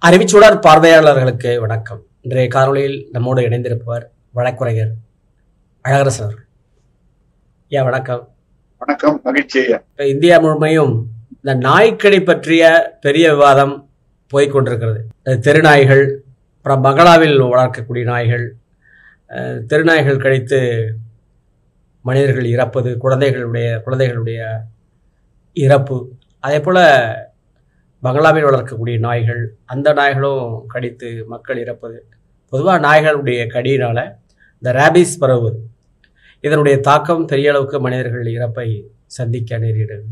அறிவிச்சுடர் பார்வையாளர்களுக்கு வணக்கம். இன்றைய காணொலியில் நம்மோடு இணைந்திருப்பவர் வழக்குரைஞர் அழகரசன் அவர்கள். ஐயா வணக்கம். வணக்கம், மகிழ்ச்சி. இந்தியா முழுமையும் இந்த நாய்க்கடி பற்றிய பெரிய விவாதம் போய்கொண்டிருக்கிறது. தெருநாய்கள், அப்புறம் பங்களாவில் வளர்க்கக்கூடிய நாய்கள், தெருநாய்கள் கடித்து மனிதர்கள் இறப்பது, குழந்தைகளுடைய இறப்பு, அதே போல பங்களாவில் வளர்க்கக்கூடிய நாய்கள், அந்த நாய்களும் கடித்து மக்கள் இறப்பது, பொதுவாக நாய்களுடைய கடியினால் இந்த ரேபிஸ் பரவுவது, இதனுடைய தாக்கம் பெரிய அளவுக்கு மனிதர்கள் இறப்பை சந்திக்க நேரிடுது.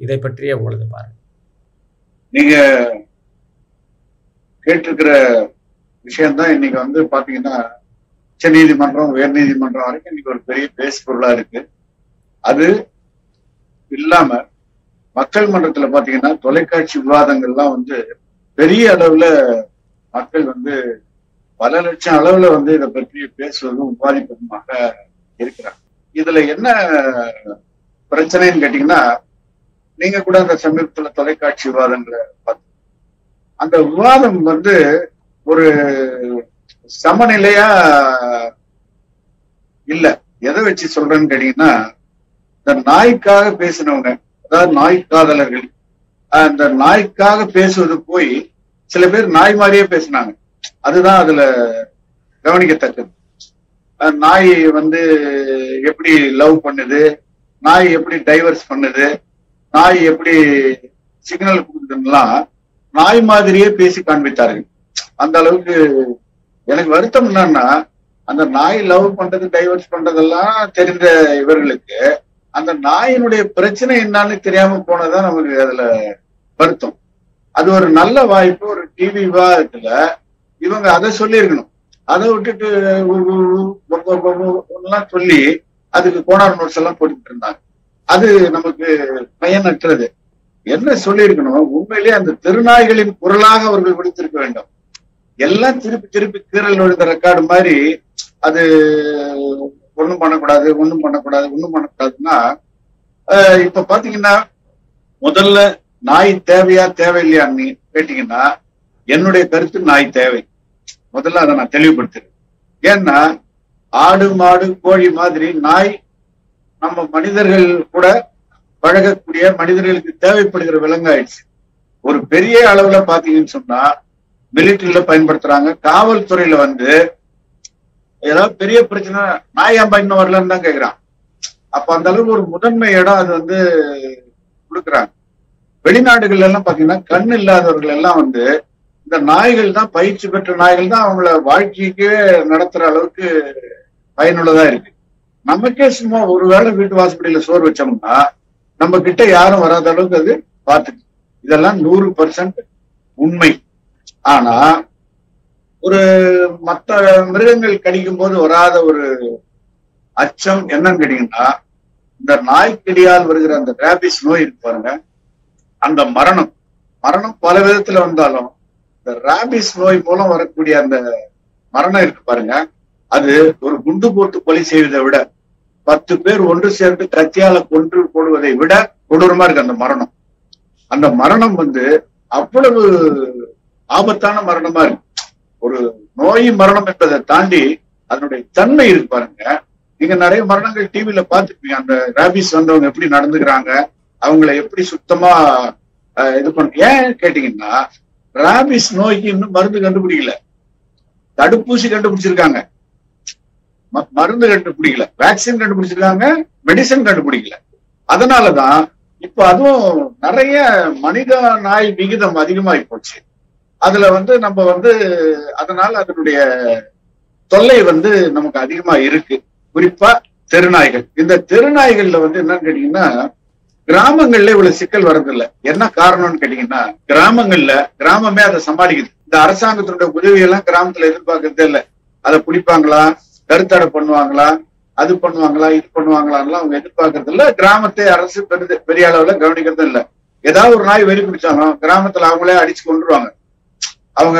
இதை பற்றிய உங்களது பாருங்க. நீங்க கேட்டிருக்கிற விஷயம்தான் இன்னைக்கு பாத்தீங்கன்னா உச்ச நீதிமன்றம், உயர் நீதிமன்றம் வரைக்கும் இன்னைக்கு ஒரு பெரிய பேசு பொருளா இருக்கு. அது இல்லாம மக்கள் மன்றத்துல பாத்தீங்கன்னா தொலைக்காட்சி விவாதங்கள்லாம் பெரிய அளவுல மக்கள் பல லட்சம் அளவுல இதை பற்றி பேசுவதும் விவாதிப்பதுமாக இருக்கிறாங்க. இதுல என்ன பிரச்சனைன்னு கேட்டீங்கன்னா, நீங்க கூட அந்த சமீபத்துல தொலைக்காட்சி விவாதங்களை பார்த்து அந்த விவாதம் ஒரு சமநிலையா இல்ல. எதை வச்சு சொல்றேன்னு கேட்டீங்கன்னா, இந்த நாய்க்காக பேசினவங்க, அதாவது நாய் காதலர்கள், அந்த நாய்க்காக பேசுவது போய் சில பேர் நாய் மாதிரியே பேசினாங்க. அதுதான் அதுல கவனிக்கத்தக்கது. நாய் எப்படி லவ் பண்ணுது, நாய் எப்படி டைவர்ஸ் பண்ணுது, நாய் எப்படி சிக்னல் கொடுக்குதுலாம் நாய் மாதிரியே பேசி காண்பித்தார்கள். அந்த அளவுக்கு எனக்கு வருத்தம் என்னன்னா, அந்த நாய் லவ் பண்றது, டைவர்ஸ் பண்றதெல்லாம் தெரிந்த இவர்களுக்கு அந்த நாயினுடைய பிரச்சனை என்னன்னு தெரியாம போனதான் நமக்கு அதுல வருத்தம். அது ஒரு நல்ல வாய்ப்பு. ஒரு டிவி விவாதத்துல இவங்க அதை சொல்லியிருக்கணும். அதை விட்டுட்டு சொல்லி அதுக்கு கோனார் நோட்ஸ் எல்லாம் போட்டுட்டு இருந்தாங்க. அது நமக்கு பயனற்றது. என்ன சொல்லியிருக்கணும், உண்மையிலேயே அந்த திருநாய்களின் குரலாக அவர்கள் விடுத்திருக்க வேண்டும். எல்லாம் திருப்பி திருப்பி கீரல் விழுந்த ரெக்கார்டு மாதிரி அது ஒண்ணும் பண்ணக்கூடாதுன்னா, இப்ப பாத்தீங்கன்னா முதல்ல நாய் தேவையா தேவையில்லையான்னு கேட்டீங்கன்னா, என்னுடைய கருத்து நாய் தேவை. முதல்ல அதை நான் தெளிவுபடுத்துறேன். ஏன்னா ஆடு, மாடு, கோழி மாதிரி நாய் நம்ம மனிதர்கள் கூட பழகக்கூடிய, மனிதர்களுக்கு தேவைப்படுகிற விலங்கு ஆயிடுச்சு. ஒரு பெரிய அளவுல பாத்தீங்கன்னு சொன்னா மிலிட்டரியில பயன்படுத்துறாங்க. காவல்துறையில ஏதாவது பெரிய பிரச்சனை, நாய் ஏன்பா இன்னும் வரலன்னு தான் கேக்குறான். அப்ப அந்த அளவுக்கு ஒரு முதன்மை இடம் அது கொடுக்குறாங்க. வெளிநாடுகள்ல எல்லாம் பாத்தீங்கன்னா கண் இல்லாதவர்கள் எல்லாம் இந்த நாய்கள் தான், பயிற்சி பெற்ற நாய்கள் தான் அவங்கள வாழ்க்கைக்கே நடத்துற அளவுக்கு பயனுள்ளதா இருக்கு. நமக்கே சும்மா ஒருவேளை வீட்டு வாசப்படியில சோறு வச்சோம்னா நம்ம கிட்ட யாரும் வராத அளவுக்கு அது பார்த்துக்கு. இதெல்லாம் 100% உண்மை. ஆனா ஒரு மற்ற மிருகங்கள் கடிக்கும் போது வராத ஒரு அச்சம் என்னன்னு கேட்டீங்கன்னா, இந்த நாய்க்கடியால் வருகிற அந்த ரேபிஸ் நோய் இருக்கு பாருங்க, அந்த மரணம் பல விதத்துல வந்தாலும் இந்த ரேபிஸ் நோய் மூலம் வரக்கூடிய அந்த மரணம் இருக்கு பாருங்க, அது ஒரு குண்டு போட்டு கொலை செய்வதை விட 10 பேர் ஒன்று சேர்ந்து கத்தியால கொன்று போடுவதை விட கொடூரமா இருக்கு அந்த மரணம். அந்த மரணம் அவ்வளவு ஆபத்தான மரணமா இருக்கு. ஒரு நோய் மரணம் என்பதை தாண்டி அதனுடைய தன்மை இருக்கு பாருங்க. நீங்க நிறைய மரணங்கள் டிவில பாத்துருப்பீங்க. அந்த ரேபிஸ் வந்தவங்க எப்படி நடந்துக்கிறாங்க, அவங்களை எப்படி சுத்தமா இது பண்ண. ஏன் கேட்டீங்கன்னா, ரேபிஸ் நோய்க்கு இன்னும் மருந்து கண்டுபிடிக்கல. தடுப்பூசி கண்டுபிடிச்சிருக்காங்க, மருந்து கண்டுபிடிக்கல. வேக்சின் கண்டுபிடிச்சிருக்காங்க, மெடிசன் கண்டுபிடிக்கல. அதனாலதான் இப்ப அதுவும் நிறைய மனித நாய் விகிதம் அதிகமாகி போச்சு. அதுல நம்ம அதனால அதனுடைய தொல்லை நமக்கு அதிகமா இருக்கு. குறிப்பா தெருநாய்கள். இந்த தெருநாய்கள்ல என்னன்னு கேட்டீங்கன்னா, கிராமங்கள்ல இவ்வளவு சிக்கல் வர்றதில்லை. என்ன காரணம்னு கேட்டீங்கன்னா, கிராமமே அதை சமாளிக்குது. இந்த அரசாங்கத்தினுடைய உதவியெல்லாம் கிராமத்துல எதிர்பார்க்கறதே இல்லை. அதை பிடிப்பாங்களா, கருத்தடை பண்ணுவாங்களா, அது பண்ணுவாங்களா, இது பண்ணுவாங்களான்லாம் அவங்க எதிர்பார்க்கறது இல்லை. கிராமத்தை அரசு பெரிய அளவுல கவனிக்கிறது இல்லை. ஏதாவது ஒரு நாய் வெறி பிடிச்சாலும் கிராமத்துல அவங்களே அடிச்சு கொண்டுருவாங்க. அவங்க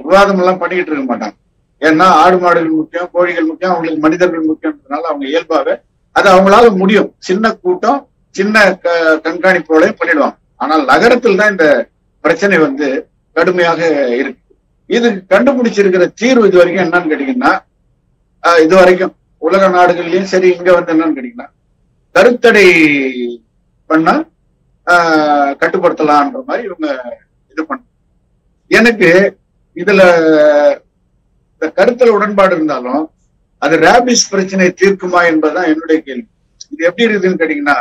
விவாதம் எல்லாம் பண்ணிக்கிட்டு இருக்க மாட்டாங்க. ஏன்னா ஆடு மாடுகள் முக்கியம், கோழிகள் முக்கியம், அவங்களுக்கு மனிதர்கள் முக்கியம்ன்றதுனால அவங்க இயல்பாவே அது அவங்களால முடியும். சின்ன கூட்டம், சின்ன கண்காணிப்போட பண்ணிடுவாங்க. ஆனால் நகரத்தில் தான் இந்த பிரச்சனை கடுமையாக இருக்கு. இது கண்டுபிடிச்சிருக்கிற தீர்வு இது வரைக்கும் என்னன்னு கேட்டீங்கன்னா, இது வரைக்கும் உலக நாடுகள்லயும் சரி, இங்க வந்து என்னன்னு கேட்டீங்கன்னா, கருத்தடை பண்ணா கட்டுப்படுத்தலாம்ன்ற மாதிரி இவங்க இது பண்ண. எனக்கு இதுல இந்த கருத்துல உடன்பாடு இருந்தாலும் அது ரேபிஸ் பிரச்சனை தீர்க்குமா என்பதுதான் என்னுடைய கேள்வி. இது எப்படி இருக்குதுன்னு கேட்டீங்கன்னா,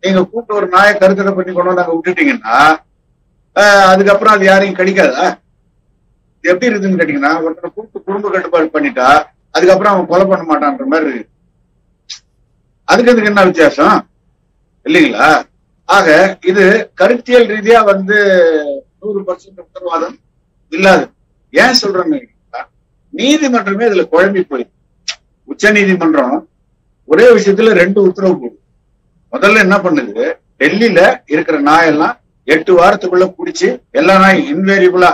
நீங்க கூப்பிட்டு ஒரு நாயை கருத்தடை பண்ணி கொண்டு நாங்க விட்டுட்டீங்கன்னா அதுக்கப்புறம் அது யாரையும் கடிக்காதா? இது எப்படி இருக்குதுன்னு கேட்டீங்கன்னா, ஒருத்தனை கூப்பிட்டு குடும்ப கட்டுப்பாடு பண்ணிட்டா அதுக்கப்புறம் அவன் கொலை பண்ண மாட்டான்ற மாதிரி இருக்கு. அதுக்கு என்ன வித்தியாசம் இல்லைங்களா? ஆக இது கருத்தியல் ரீதியா வந்து 100% உத்தரவாதம் இல்லாது. ஏன் சொல்றேன்னு நீதிமன்றமே இதுல குழம்பி போய், உச்ச நீதிமன்றம் ஒரே விஷயத்துல 2 உத்தரவு போடுது. முதல்ல என்ன பண்ணுது, டெல்லியில இருக்கிற நாயெல்லாம் 8 வாரத்துக்குள்ள பிடிச்சி எல்லா நாயும் இன்வேரியபிளா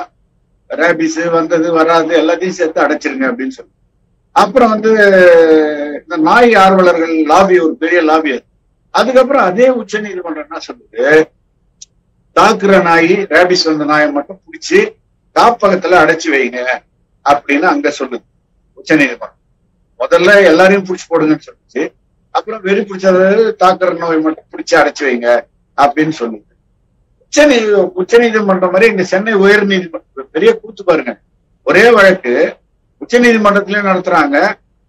ரேபிஸ் வந்தது வராது எல்லாத்தையும் சேர்த்து அடைச்சிருங்க அப்படின்னு சொல்லி. அப்புறம் வந்து இந்த நாய் ஆர்வலர்கள் லாபி, ஒரு பெரிய லாபி. அதுக்கப்புறம் அதே உச்ச நீதிமன்றம் என்ன சொல்லுது, தாக்குற நாய் ரேபிஸ் வந்த நாயை மட்டும் பிடிச்சி காப்பகத்துல அடைச்சு வைங்க அப்படின்னு அங்க சொல்லுது உச்ச நீதிமன்றம். முதல்ல எல்லாரையும் பிடிச்சி போடுங்கன்னு சொல்லிச்சு. அப்புறம் வெறி பிடிச்சது தாக்குற நோய் மட்டும் பிடிச்சி அடைச்சு வைங்க அப்படின்னு சொல்லுது உச்ச நீதிமன்றம் மாதிரி. இங்க சென்னை உயர் நீதிமன்றம் பெரிய கூத்து பாருங்க. ஒரே வழக்கு உச்ச நீதிமன்றத்திலயும் நடத்துறாங்க,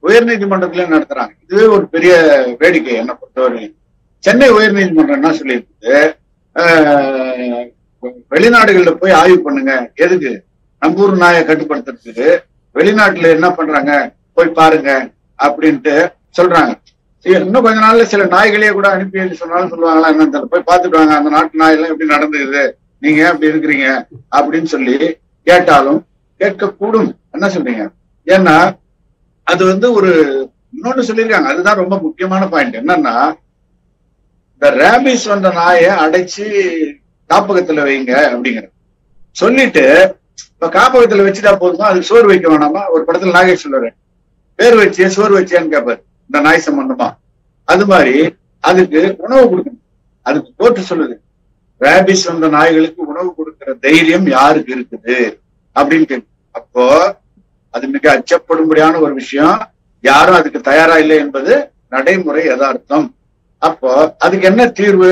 உயர் நீதிமன்றத்திலயும் நடத்துறாங்க. இதுவே ஒரு பெரிய வேடிக்கை என்னை பொறுத்தவரை. சென்னை உயர் நீதிமன்றம் என்ன சொல்லியிருக்குது, வெளிநாடுகள்ல போய் ஆய்வு பண்ணுங்க. எதுக்கு? நம்ம ஊர் நாயை கட்டுப்படுத்துறதுக்கு. வெளிநாட்டுல என்ன பண்றாங்க போய் பாருங்க அப்படின்ட்டு சொல்றாங்க. இன்னும் கொஞ்ச நாள்ல சில நாய்களையே கூட அனுப்பி சொன்னாலும் சொல்லுவாங்களா என்னன்னு தெரியல, போய் பார்த்துட்டு வாங்க அந்த நாட்டு நாயெல்லாம் எப்படி நடந்துக்குது, நீங்க அப்படி இருக்கிறீங்க அப்படின்னு சொல்லி கேட்டாலும் கேட்கக்கூடும். என்ன சொல்றீங்க? ஏன்னா அது வந்து ஒரு இன்னொன்னு சொல்லியிருக்காங்க, அதுதான் ரொம்ப முக்கியமான பாயிண்ட். என்னன்னா, இந்த ரேபிஸ் வந்த நாயை அடைச்சு காப்பகத்துல வைங்க அப்படிங்கிற சொல்லிட்டு, இப்ப காப்பகத்துல வச்சுட்டா போதுமா, அதுக்கு சோறு வைக்க வேணாமா? ஒரு படத்துல நாகேஷ் சொல்லுவாரு, பேர் வச்சியா சோறு வச்சியான்னு கேட்பாரு இந்த நாய் சம்பந்தமா. அது மாதிரி அதுக்கு உணவு கொடுக்கணும். அதுக்கு கோர்ட்டு சொல்லுது, ரேபிஸ் வந்த நாய்களுக்கு உணவு கொடுக்கிற தைரியம் யாருக்கு இருக்குது அப்படின்னு கேட்கு. அப்போ அது மிக அச்சப்படும்படியான ஒரு விஷயம். யாரும் அதுக்கு தயாரா இல்லை என்பது நடைமுறை யதார்த்தம். அப்போ அதுக்கு என்ன தீர்வு?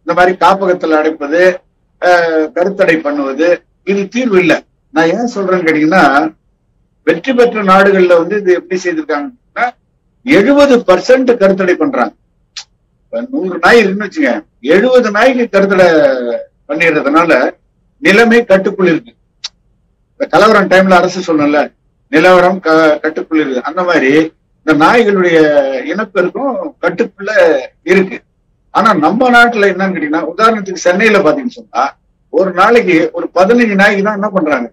இந்த மாதிரி காப்பகத்துல அடைப்பது, கருத்தடை பண்ணுவது, இது தீர்வு இல்லை. நான் ஏன் சொல்றேன்னு கேட்டீங்கன்னா, வெற்றி பெற்ற நாடுகள்ல வந்து இது எப்படி செய்திருக்காங்கன்னா 70% கருத்தடை பண்றாங்க. 100 நாய் இருக்குன்னு வச்சுங்க, 70 நாய்க்கு கருத்தடை பண்ணிடுறதுனால நிலைமை கட்டுக்குள் இருக்கு. இந்த கலவரம் டைம்ல அரசு சொன்னல, நிலவரம் கட்டுக்குள் இருக்கு. அந்த மாதிரி இந்த நாய்களுடைய இனப்பெருக்கும் கட்டுக்குள்ள இருக்கு. ஆனா நம்ம நாட்டுல என்னன்னு கேட்டீங்கன்னா, உதாரணத்துக்கு சென்னையில பாத்தீங்கன்னு சொன்னா ஒரு நாளைக்கு ஒரு 15 நாய்க்கு தான் என்ன பண்றாங்க,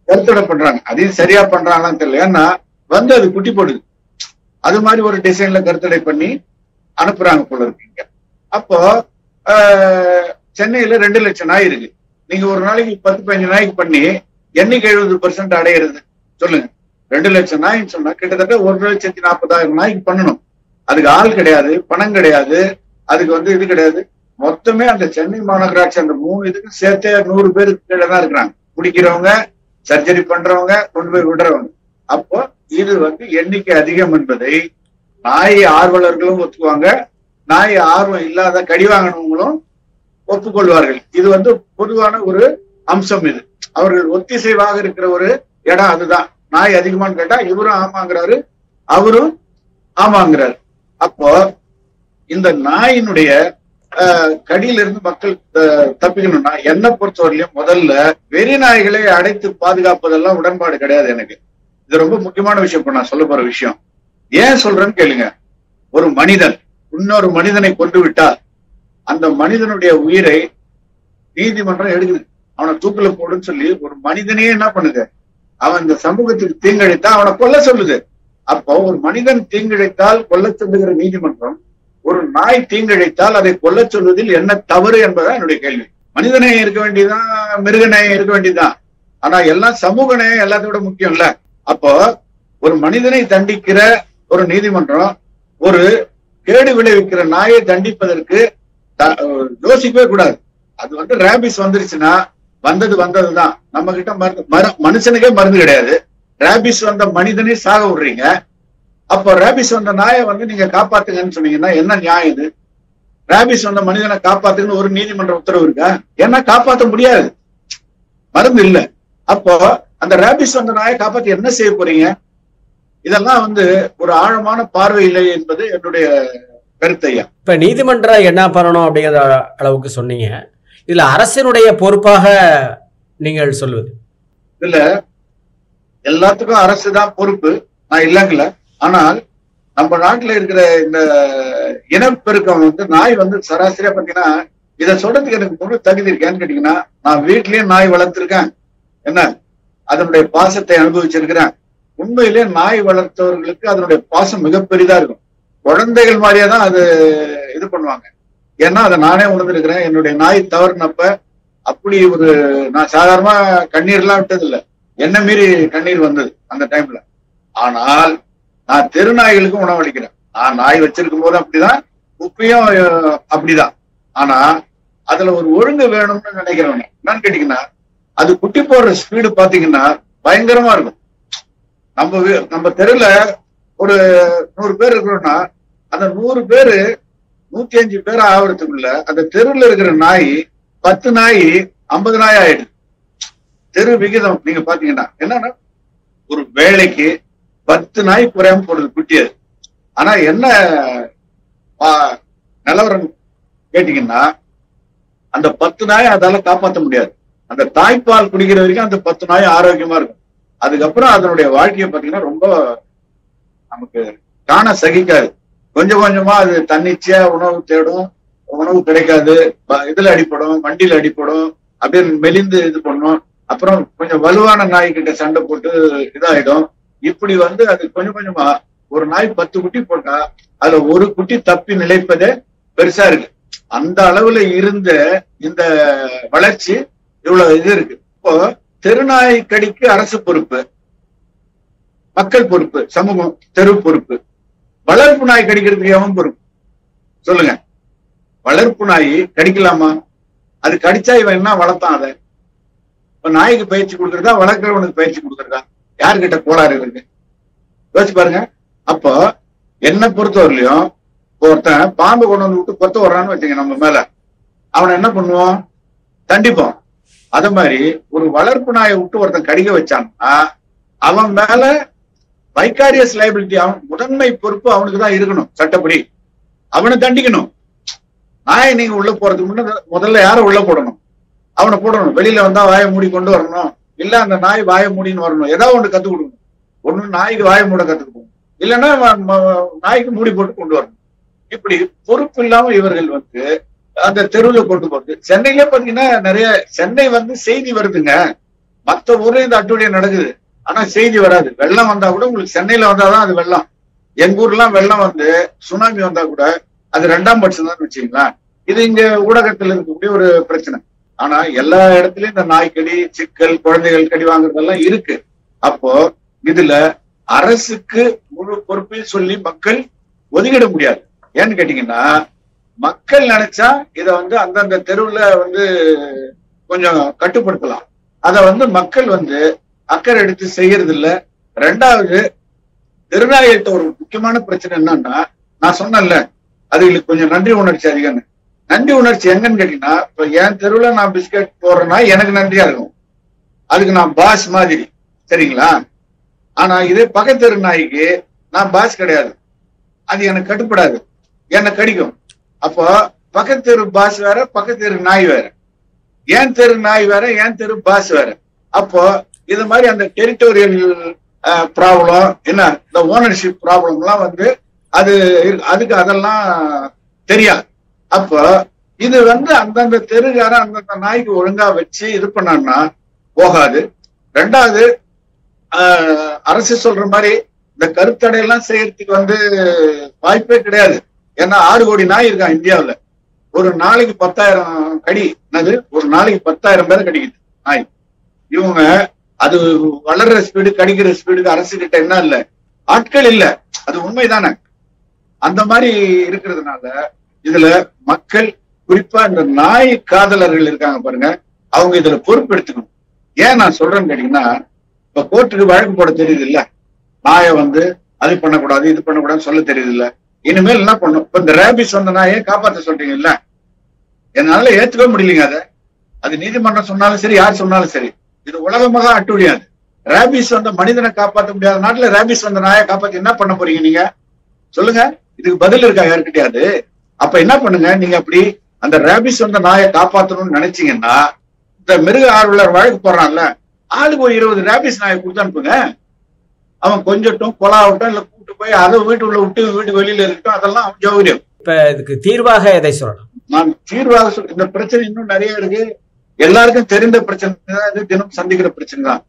கருத்தடை பண்றாங்க. அதையும் சரியா பண்றாங்களான்னு தெரியல. ஏன்னா வந்து அது குட்டி போடுது. அது மாதிரி ஒரு டிசைன்ல கருத்தடை பண்ணி அனுப்புறாங்க போல இருக்கீங்க. அப்போ சென்னையில 2 லட்சம் நாய் இருக்கு. நீங்க ஒரு நாளைக்கு 10-15 நாய்க்கு பண்ணி எண்ணிக்கை 70% அடையிறது சொல்லுங்க. 2 லட்சம் நாய்ன்னு சொன்னா கிட்டத்தட்ட 1,40,000 நாய்க்கு பண்ணணும். அதுக்கு ஆள் கிடையாது, பணம் கிடையாது, அதுக்கு வந்து இது கிடையாது. மொத்தமே அந்த சென்னை மாநகராட்சி அந்த 3 இதுக்கு சேர்த்தே 100 பேருக்கு கீழே தான் இருக்கிறாங்க. குடிக்கிறவங்க, சர்ஜரி பண்றவங்க, கொண்டு போய் விடுறவங்க. அப்போ இது வந்து எண்ணிக்கை அதிகம் என்பதை நாய் ஆர்வலர்களும் ஒத்துக்குவாங்க, நாய் ஆர்வம் இல்லாத கடி வாங்கினவங்களும் ஒப்புக்கொள்வார்கள். இது வந்து பொதுவான ஒரு அம்சம். இது அவர்கள் ஒத்திசைவாக இருக்கிற ஒரு இடம். அதுதான் நாய் அதிகமானு கேட்டா இவரும் ஆமாங்கிறாரு, அவரும் ஆமாங்கிறாரு. அப்போ இந்த நாயினுடைய கடியிலிருந்து மக்கள் தப்பிக்கணும்னா என்னை பொறுத்தவரையிலும் முதல்ல வெறி நாய்களை அடைத்து பாதுகாப்பதெல்லாம் உடன்பாடு கிடையாது எனக்கு. இது ரொம்ப முக்கியமான விஷயம். இப்ப நான் சொல்ல போற விஷயம் ஏன் சொல்றேன்னு கேளுங்க. ஒரு மனிதன் இன்னொரு மனிதனை கொண்டு விட்டால் அந்த மனிதனுடைய உயிரை நீதிமன்றம் எடுக்குது, அவனை தூக்குல போடுன்னு சொல்லி ஒரு மனிதனே என்ன பண்ணுது, அவன் இந்த சமூகத்துக்கு தீங்கிழைத்தா அவனை கொல்ல சொல்லுது. அப்போ ஒரு மனிதன் தீங்கிழைத்தால் கொல்ல சொல்லுகிற நீதிமன்றம் ஒரு நாய் தீங்கிழைத்தால் அதை கொல்ல சொல்வதில் என்ன தவறு என்பதான் என்னுடைய கேள்வி. மனித நேயம் இருக்க வேண்டியதுதான், மிருக நேயம் இருக்க வேண்டியதுதான். ஆனா எல்லாம் சமூக நேயம் எல்லாத்தோட முக்கியம் இல்ல. அப்போ ஒரு மனிதனை தண்டிக்கிற ஒரு நீதிமன்றம் ஒரு கேடு விளைவிக்கிற நாயை தண்டிப்பதற்கு யோசிக்கவே கூடாது. அது வந்து ரேபிஸ் வந்துருச்சுன்னா வந்ததுதான். நம்ம கிட்ட மனுஷனுக்கே மருந்து கிடையாது. ரேபிஸ் வந்த மனிதனே சாக விடுறீங்க. அப்போ ரேபிஸ் வந்த நாயை நீங்க காப்பாத்துங்கன்னு சொன்னீங்கன்னா என்ன நியாயம் இது? ரேபிஸ் வந்த மனிதனை காப்பாத்துங்கன்னு ஒரு நீதிமன்ற உத்தரவு இருக்கா? ஏன்னா காப்பாற்ற முடியாது, மருந்து இல்ல. அப்போ அந்த ரேபிஸ் வந்த நாயை காப்பாத்தி என்ன செய்ய போறீங்க? இதெல்லாம் ஒரு ஆழமான பார்வை இல்லை என்பது என்னுடைய கருத்தையா. இப்ப நீதிமன்றம் என்ன பண்ணணும் அப்படிங்கிற அளவுக்கு சொன்னீங்க. இதுல அரசினுடைய பொறுப்பாக நீங்கள் சொல்லுவது? இதுல எல்லாத்துக்கும் அரசு தான் பொறுப்பு, நான் இல்லைங்கல. ஆனால் நம்ம நாட்டுல இருக்கிற இந்த இனப்பெருக்கம் நாய் சராசரியா பாத்தீங்கன்னா, இதை சொல்றதுக்கு எனக்கு முழு தகுதி இருக்கேன்னு கேட்டீங்கன்னா, நான் வீட்லயே நாய் வளர்த்திருக்கேன், என்ன அதனுடைய பாசத்தை அனுபவிச்சிருக்கிறேன். உண்மையிலே நாய் வளர்த்தவர்களுக்கு அதனுடைய பாசம் மிக பெரிதா இருக்கும். குழந்தைகள் மாதிரியே தான் அது இது பண்ணுவாங்க. ஏன்னா அதை நானே உணர்ந்திருக்கிறேன். என்னுடைய நாய் தவறுனப்ப அப்படி நான் சாதாரணமா கண்ணீர்லாம் விட்டது இல்லை, என்ன மீறி கண்ணீர் வந்தது அந்த டைம்ல. ஆனால் நான் தெருநாய்களுக்கும் உணவளிக்கிறேன். நான் நாய் வச்சிருக்கும் போது அப்படிதான், குப்பையும் அப்படிதான். ஆனா அதுல ஒரு ஒழுங்கு வேணும்னு நினைக்கிறவங்க என்னன்னு கேட்டீங்கன்னா, அது குட்டி போடுற ஸ்பீடு பாத்தீங்கன்னா பயங்கரமா இருக்கும். நம்ம தெருல ஒரு 100 பேர் இருக்கிறோம்னா, அந்த 100 பேரு 105 பேர் ஆகிறதுக்குள்ள அந்த தெருவில் இருக்கிற நாய் 10 நாய் 50 நாய் ஆயிடுது. தெரு விகிதம் நீங்க பாத்தீங்கன்னா என்னன்னா, ஒரு வேலைக்கு 10 நாய் குறையாம போடுது குட்டியது. ஆனா என்ன நிலவரம் கேட்டீங்கன்னா, அந்த 10 நாயை அதால காப்பாற்ற முடியாது. அந்த தாய்ப்பால் குடிக்கிற வரைக்கும் அந்த 10 நாய் ஆரோக்கியமா இருக்கும். அதுக்கப்புறம் அதனுடைய வாழ்க்கையை பாத்தீங்கன்னா ரொம்ப நமக்கு காண சகிக்காது. கொஞ்சம் கொஞ்சமா அது தன்னிச்சையா உணவு தேடும், உணவு கிடைக்காது, இதுல அடிப்படும், வண்டியில அடிப்படும், அப்படியே மெலிந்து இது பண்ணும். அப்புறம் கொஞ்சம் வலுவான நாய்கிட்ட சண்டை போட்டு இதாயிடும். இப்படி அது கொஞ்சம் கொஞ்சமா ஒரு நாய் 10 குட்டி போட்டா அதுல ஒரு குட்டி தப்பி நிலைப்பதே பெருசா இருக்கு. அந்த அளவுல இருந்த இந்த வளர்ச்சி இவ்வளவு இது இருக்கு. இப்போ தெருநாய் கடிக்கு அரசு பொறுப்பு, மக்கள் பொறுப்பு, சமூகம் தெரு பொறுப்பு. வளர்ப்பு நாய் கடிக்கிறதுக்கு எவன் பொறுப்பு சொல்லுங்க? வளர்ப்பு நாய் கடிக்கலாமா? அது கடிச்சா இவன் என்ன வளர்த்தான்? அதை இப்ப நாய்க்கு பயிற்சி கொடுக்கறதா, வளர்க்கிறவனுக்கு பயிற்சி கொடுக்கறதா? யாருக்கிட்ட கோளாறு இருக்கு யோசிச்சு பாருங்க. அப்போ என்ன பொறுத்தவரையிலையும் ஒருத்தன் பாம்பு கொண்டு விட்டு கொத்த வர்றான்னு வச்சுங்க நம்ம மேல, அவனை என்ன பண்ணுவோம்? தண்டிப்போம். அத மாதிரி ஒரு வளர்ப்பு நாயை விட்டு ஒருத்தன் கடிக்க வச்சான்னா அவன் மேல வைகாரியஸ் லைபிலிட்டி, அவன் முதன்மை பொறுப்பு அவனுக்கு தான் இருக்கணும் சட்டப்படி. அவனை தண்டிக்கணும். நாயை நீங்க உள்ள போறதுக்கு முன்ன முதல்ல யார உள்ள போடணும்? அவனை போடணும். வெளியில வந்தா வாயை மூடி கொண்டு வரணும், இல்ல அந்த நாய் வாயை மூடின்னு வரணும். ஏதாவது ஒன்று கத்துக் கொடுக்கணும். ஒண்ணு நாய்க்கு வாயை மூட கத்துக்கணும், இல்லைன்னா நாய்க்கு மூடி போட்டு கொண்டு வரணும். இப்படி பொறுப்பு இல்லாம இவர்கள் அந்த தெருவில் கொண்டு போறது. சென்னையிலே பாத்தீங்கன்னா நிறைய சென்னை செய்தி வருதுங்க. மத்த ஊர்ல இந்த அட்டுழியம் நடக்குது, ஆனா செய்தி வராது. வெள்ளம் வந்தா கூட உங்களுக்கு சென்னையில வந்தாதான் அது வெள்ளம். எங்க ஊர்லாம் வெள்ளம் சுனாமி வந்தா கூட அது 2ஆம் பட்சம் தான் வச்சுங்களா. இது இங்க ஊடகத்துல இருக்கக்கூடிய ஒரு பிரச்சனை. ஆனா எல்லா இடத்துலயும் இந்த நாய்க்கடி சிக்கல், குழந்தைகள் கடி வாங்குறதெல்லாம் இருக்கு. அப்போ இதுல அரசுக்கு முழு பொறுப்பையும் சொல்லி மக்கள் ஒதுக்கிட முடியாது. ஏன்னு கேட்டீங்கன்னா, மக்கள் நினைச்சா இத அந்தந்த தெருவுல கொஞ்சம் கட்டுப்படுத்தலாம். அத மக்கள் அக்கறை எடுத்து செய்யறது இல்ல. 2வது, தெருநாய்கிட்ட ஒரு முக்கியமான பிரச்சனை என்னன்னா, நான் சொன்னேன்ல அதுகளுக்கு கொஞ்சம் நன்றி உணர்ச்சி அதிகம். நன்றி உணர்ச்சி எங்கன்னு கேட்டீங்கன்னா, இப்ப என் தெருவுல நான் பிஸ்கட் போடுறேன்னா எனக்கு நன்றியா இருக்கும், அதுக்கு நான் பாஸ் மாதிரி, சரிங்களா? ஆனா இதே பக்கத்தெரு நாய்க்கு நான் பாஸ் கிடையாது, அது எனக்கு கட்டுப்படாது, என்னை கடிக்கும். அப்போ பக்கத்தெரு பாஸ் வேற, பக்கத்தெரு நாய் வேற, ஏன் தெரு நாய் வேற, ஏன் தெரு பாஸ் வேற. அப்போ இது மாதிரி அந்த டெரிட்டோரியல் ப்ராப்ளம், என்ன இந்த ஓனர்ஷிப் ப்ராப்ளம் எல்லாம் அது அதுக்கு அதெல்லாம் தெரியாது. அப்போ இது அந்தந்த தெருகாரன் அந்தந்த நாய்க்கு ஒழுங்கா வச்சு இது பண்ணான்னா போகாது. 2வது, அரசு சொல்ற மாதிரி இந்த கருத்தடையெல்லாம் செய்யறதுக்கு வாய்ப்பே கிடையாது. ஏன்னா 6 கோடி நாய் இருக்கான் இந்தியாவுல. ஒரு நாளைக்கு 10,000 கடி, என்னது ஒரு நாளைக்கு 10,000 பேரை கடிக்குது நாய். இவங்க அது வளர்ற ஸ்பீடு, கடிக்கிற ஸ்பீடுக்கு அரசு கிட்ட என்ன இல்ல, ஆட்கள் இல்ல. அது உண்மைதானே? அந்த மாதிரி இருக்கிறதுனால இதுல மக்கள், குறிப்பா இந்த நாய் காதலர்கள் இருக்காங்க பாருங்க, அவங்க இதுல பொறுப்பு எடுத்துக்கணும். ஏன் நான் சொல்றேன்னு கேட்டீங்கன்னா, இப்ப கோர்ட்டுக்கு வழக்கு போட தெரியுது இல்ல, நாயை வந்து அது பண்ணக்கூடாது இது பண்ணக்கூடாதுன்னு சொல்ல தெரியுது இல்ல. இனிமேல் என்ன பண்ணும், இப்ப இந்த ரேபிஸ் வந்த நாயை காப்பாற்ற சொல்றீங்க இல்ல, என்னால ஏத்துக்க முடியலைங்க. அது நீதிமன்றம் சொன்னாலும் சரி, யார் சொன்னாலும் சரி, இது உலகமாக அட்டுழியாது. ரேபிஸ் வந்த மனிதனை காப்பாற்ற முடியாத நாட்டுல ரேபிஸ் வந்த நாயை காப்பாத்தி என்ன பண்ண போறீங்க நீங்க சொல்லுங்க? இதுக்கு பதில் இருக்கா யாருக்கிட்டையாது? அப்ப என்ன பண்ணுங்க, நீங்க அப்படி அந்த ரேபிஸ் வந்த நாயை காப்பாற்றணும்னு நினைச்சீங்கன்னா, இந்த மிருக ஆர்வலர் வழக்கு போடுறான்ல, ஆளுக்கு ஒரு 20 ரேபிஸ் நாயை கொடுத்து அனுப்புங்க. அவன் கொஞ்சட்டும் கொலாவட்டும் இல்ல கூட்டு போய் அதை வீட்டுக்குள்ள விட்டு வீட்டு வெளியில இருக்கட்டும், அதெல்லாம் அவன் சௌகரியம். இப்ப இதுக்கு தீர்வாக எதை சொல்லலாம்? நான் தீர்வாக இந்த பிரச்சனை இன்னும் நிறைய இருக்கு, எல்லாருக்கும் தெரிந்த பிரச்சனை தான், இது தினம் சந்திக்கிற பிரச்சனை தான்.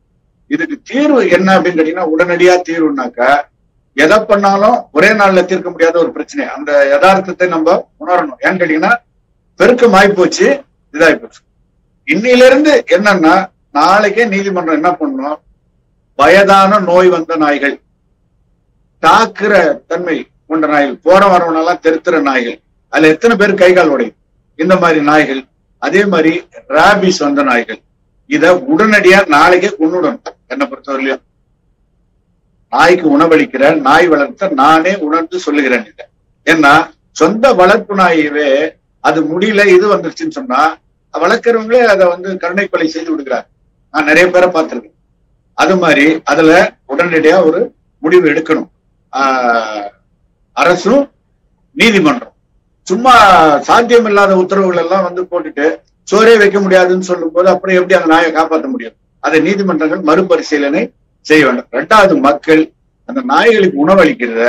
இதுக்கு தீர்வு என்ன அப்படின்னு கேட்டீங்கன்னா, உடனடியா தீர்வுனாக்கா எதை பண்ணாலும் ஒரே நாள்ல தீர்க்க முடியாத ஒரு பிரச்சனை. அந்த யதார்த்தத்தை நம்ம உணரணும். ஏன்னு கேட்டீங்கன்னா, பெருக்கம் ஆயிப்போச்சு, இதாயிப்போச்சு. இன்னையில இருந்து என்னன்னா, நாளைக்கே நீதிமன்றம் என்ன பண்ணணும், வயதான நோய் வந்த நாய்கள், தாக்குற தன்மை கொண்ட நாய்கள், போற வரவனெல்லாம் தெருத்துற நாய்கள், அதுல எத்தனை பேர் கை கால் உடையும், இந்த மாதிரி நாய்கள், அதே மாதிரி ராபிஸ் வந்த நாய்கள், இத உடனடியா நாளைக்கே கொண்டுடணும். என்னை பொறுத்தவரையிலும் நாய்க்கு உணவளிக்கிற நாய் வளர்த்த நானே உணர்ந்து சொல்லுகிறேன். ஏன்னா சொந்த வளர்ப்பு நாயவே அது முடியல இது வந்துருச்சுன்னு சொன்னா வளர்க்கிறவங்களே அதை வந்து கருணை கொலை செய்து விடுகிறார். நான் நிறைய பேரை பார்த்திருக்கேன். அது மாதிரி அதுல உடனடியா ஒரு முடிவு எடுக்கணும் அரசும் நீதிமன்றம். சும்மா சாத்தியம் இல்லாத உத்தரவுகள் எல்லாம் வந்து போட்டுட்டு சோரே வைக்க முடியாதுன்னு சொல்லும் போது அப்புறம் எப்படி அந்த நாயை காப்பாற்ற முடியும்? அதை நீதிமன்றங்கள் மறுபரிசீலனை செய்ய வேண்டும். 2வது, மக்கள் அந்த நாய்களுக்கு உணவளிக்கிறத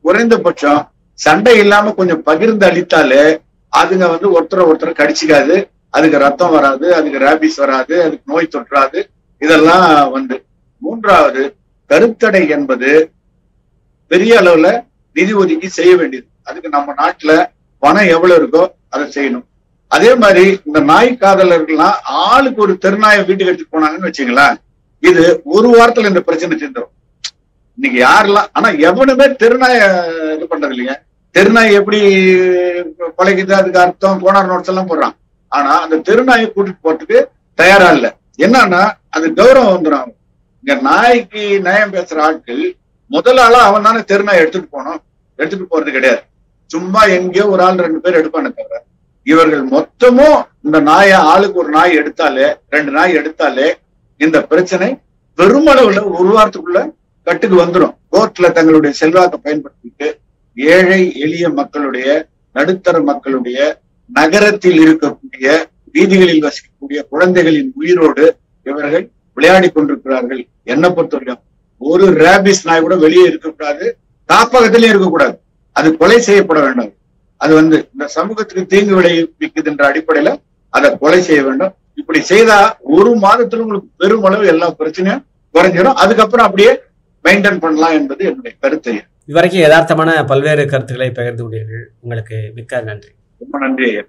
குறைந்தபட்சம் சண்டை இல்லாம கொஞ்சம் பகிர்ந்து அளித்தாலே அதுங்க வந்து ஒருத்தரை கடிச்சிக்காது, அதுக்கு ரத்தம் வராது, அதுக்கு ரேபிஸ் வராது, அதுக்கு நோய் தொற்றாது. இதெல்லாம் வந்து 3வது, கருத்தடை என்பது பெரிய அளவுல நிதி ஒதுக்கி செய்ய வேண்டியது. அதுக்கு நம்ம நாட்டுல பணம் எவ்வளவு இருக்கோ அதை செய்யணும். அதே மாதிரி இந்த நாய் காதலர்கள்லாம் ஆளுக்கு ஒரு தெருநாயை வீட்டுக்கு எடுத்துட்டு போனாங்கன்னு வச்சுங்களேன், இது ஒரு வாரத்துல இந்த பிரச்சனை தீர்ந்துடும். இன்னைக்கு யாரெல்லாம், ஆனா எவனுமே தெருநாய இது பண்றது இல்லைங்க. தெருநாய் எப்படி பழகிது, அதுக்கு அர்த்தம் போனார் நோட்ஸ் எல்லாம் போடுறான். ஆனா அந்த தெருநாயை கூட்டிட்டு போறதுக்கு தயாரா இல்ல. என்னன்னா அது கௌரவம் வந்துடும். இங்க நாய்க்கு நியாயம் பேசுற ஆட்கள் முதல் ஆளா அவன் தானே தெருநாய் எடுத்துட்டு போனோம், எடுத்துட்டு போறது கிடையாது. சும்மா எங்கேயோ ஒரு ஆள் 2 பேர் எடுப்பானே தவிர இவர்கள் மொத்தமும் இந்த நாயை ஆளுக்கு ஒரு நாய் எடுத்தாலே 2 நாய் எடுத்தாலே இந்த பிரச்சனை பெருமளவுல ஒரு வாரத்துக்குள்ள கட்டுக்கு வந்துடும். கோர்ட்ல தங்களுடைய செல்வாக்கை பயன்படுத்திட்டு ஏழை எளிய மக்களுடைய, நடுத்தர மக்களுடைய, நகரத்தில் இருக்கக்கூடிய, வீதிகளில் வசிக்கக்கூடிய குழந்தைகளின் உயிரோடு இவர்கள் விளையாடி கொண்டிருக்கிறார்கள். என்ன பொறுத்தவரைக்கும் ஒரு ரேபிஸ் நாய் கூட வெளியே இருக்கக்கூடாது, காப்பகத்திலேயே இருக்கக்கூடாது, அது கொலை செய்யப்பட வேண்டும். அது வந்து இந்த சமூகத்துக்கு தீங்கு விளைவிக்குது என்ற அடிப்படையில அதை கொலை செய்ய வேண்டும். இப்படி செய்தா ஒரு மாதத்துல உங்களுக்கு பெருமளவு எல்லா பிரச்சனையும் குறைஞ்சிடும். அதுக்கப்புறம் அப்படியே மெயின்டைன் பண்ணலாம் என்பது என்னுடைய கருத்து. இதுவரைக்கும் யதார்த்தமான பல்வேறு கருத்துக்களை பகிர்ந்து கொண்டீர்கள். உங்களுக்கு மிக்க நன்றி. ரொம்ப நன்றி ஐயா.